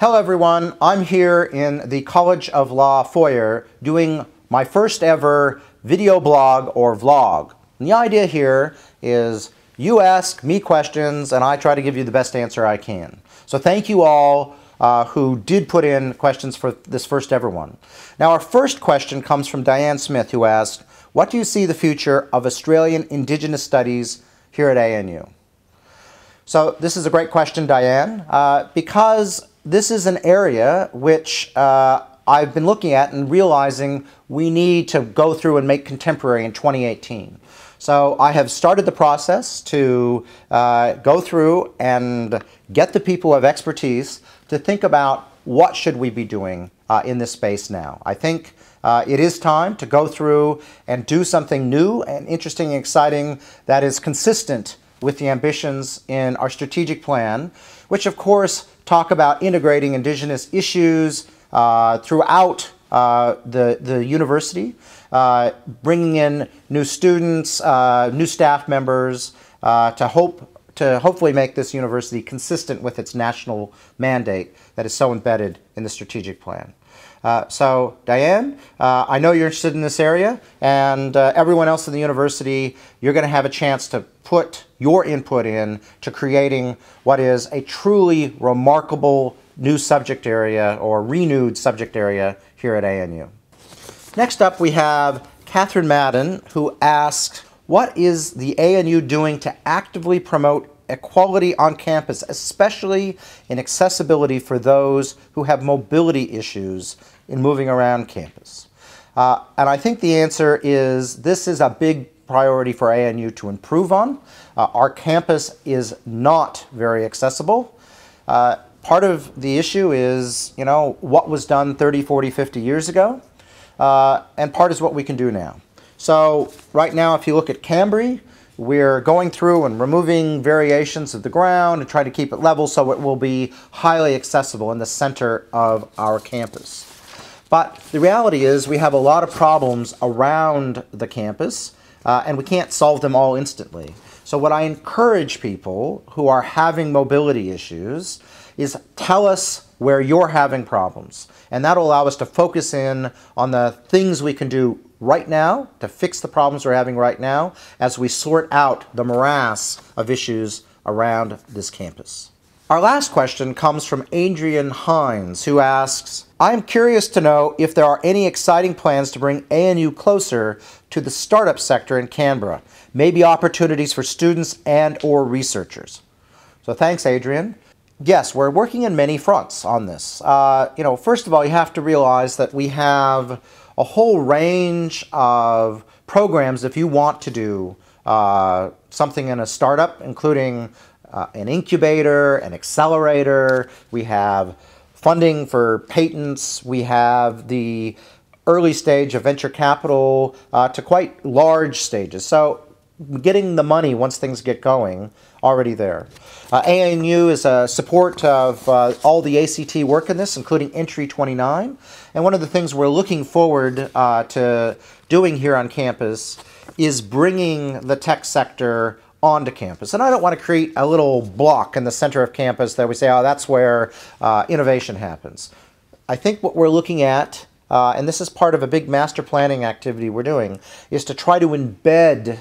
Hello everyone, I'm here in the College of Law foyer doing my first ever video blog or vlog. And the idea here is you ask me questions and I try to give you the best answer I can. So thank you all who did put in questions for this first ever one. Now our first question comes from Diane Smith, who asked, what do you see the future of Australian Indigenous Studies here at ANU? So this is a great question, Diane, because this is an area which I've been looking at and realizing we need to go through and make contemporary in 2018. So I have started the process to go through and get the people of expertise to think about what should we be doing in this space now. I think it is time to go through and do something new and interesting and exciting that is consistent with the ambitions in our strategic plan, which of course talk about integrating Indigenous issues throughout the university, bringing in new students, new staff members to hopefully make this university consistent with its national mandate that is so embedded in the strategic plan. So Diane, I know you're interested in this area, and everyone else in the university, you're going to have a chance to put your input in to creating what is a truly remarkable new subject area or renewed subject area here at ANU. Next up we have Catherine Madden, who asks, what is the ANU doing to actively promote equality on campus, especially in accessibility for those who have mobility issues in moving around campus? And I think the answer is this is a big priority for ANU to improve on. Our campus is not very accessible. Part of the issue is, you know, what was done 30, 40, 50 years ago, and part is what we can do now. So right now, if you look at Cambry, we're going through and removing variations of the ground and trying to keep it level so it will be highly accessible in the center of our campus. But the reality is we have a lot of problems around the campus, and we can't solve them all instantly. So what I encourage people who are having mobility issues is tell us where you're having problems. And that'll allow us to focus in on the things we can do right now to fix the problems we're having right now as we sort out the morass of issues around this campus. Our last question comes from Adrian Hines, who asks, I am curious to know if there are any exciting plans to bring ANU closer to the startup sector in Canberra, maybe opportunities for students and or researchers. So thanks, Adrian. Yes, we're working in many fronts on this. First of all, you have to realize that we have a whole range of programs if you want to do something in a startup, including an incubator, an accelerator. We have funding for patents. We have the early stage of venture capital to quite large stages. So getting the money once things get going, already there. ANU is a support of all the ACT work in this, including Entry 29. And one of the things we're looking forward to doing here on campus is bringing the tech sector onto campus. And I don't want to create a little block in the center of campus that we say, oh, that's where innovation happens. I think what we're looking at, and this is part of a big master planning activity we're doing, is to try to embed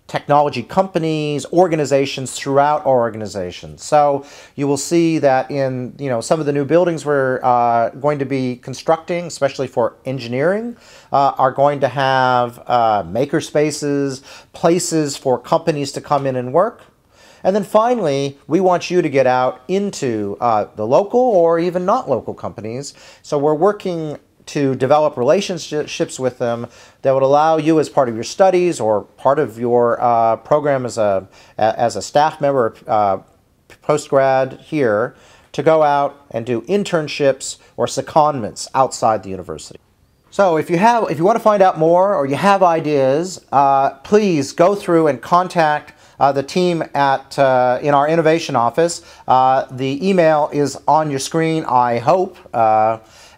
technology companies, organizations throughout our organization. So you will see that in some of the new buildings we're going to be constructing, especially for engineering, are going to have maker spaces, places for companies to come in and work. And then finally, we want you to get out into the local or even not local companies. So we're working to develop relationships with them that would allow you as part of your studies or part of your program as a staff member or postgrad here to go out and do internships or secondments outside the university. So if you want to find out more or you have ideas, please go through and contact the team at in our innovation office. The email is on your screen, I hope.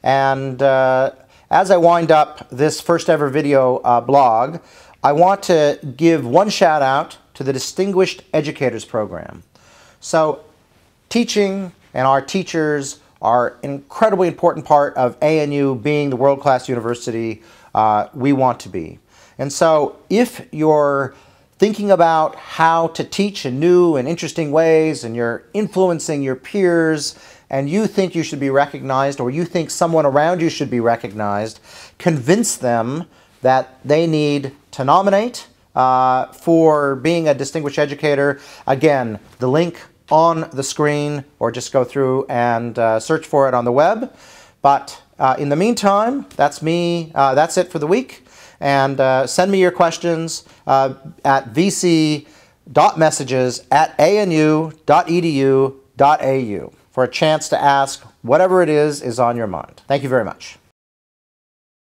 And as I wind up this first ever video blog, I want to give one shout out to the Distinguished Educators Program. So teaching and our teachers are an incredibly important part of ANU being the world-class university we want to be. And so if you're thinking about how to teach in new and interesting ways, and you're influencing your peers, and you think you should be recognized, or you think someone around you should be recognized, convince them that they need to nominate for being a distinguished educator. Again, the link on the screen, or just go through and search for it on the web. But in the meantime, that's me. That's it for the week. And send me your questions at vc.messages@anu.edu.au for a chance to ask whatever it is on your mind. Thank you very much.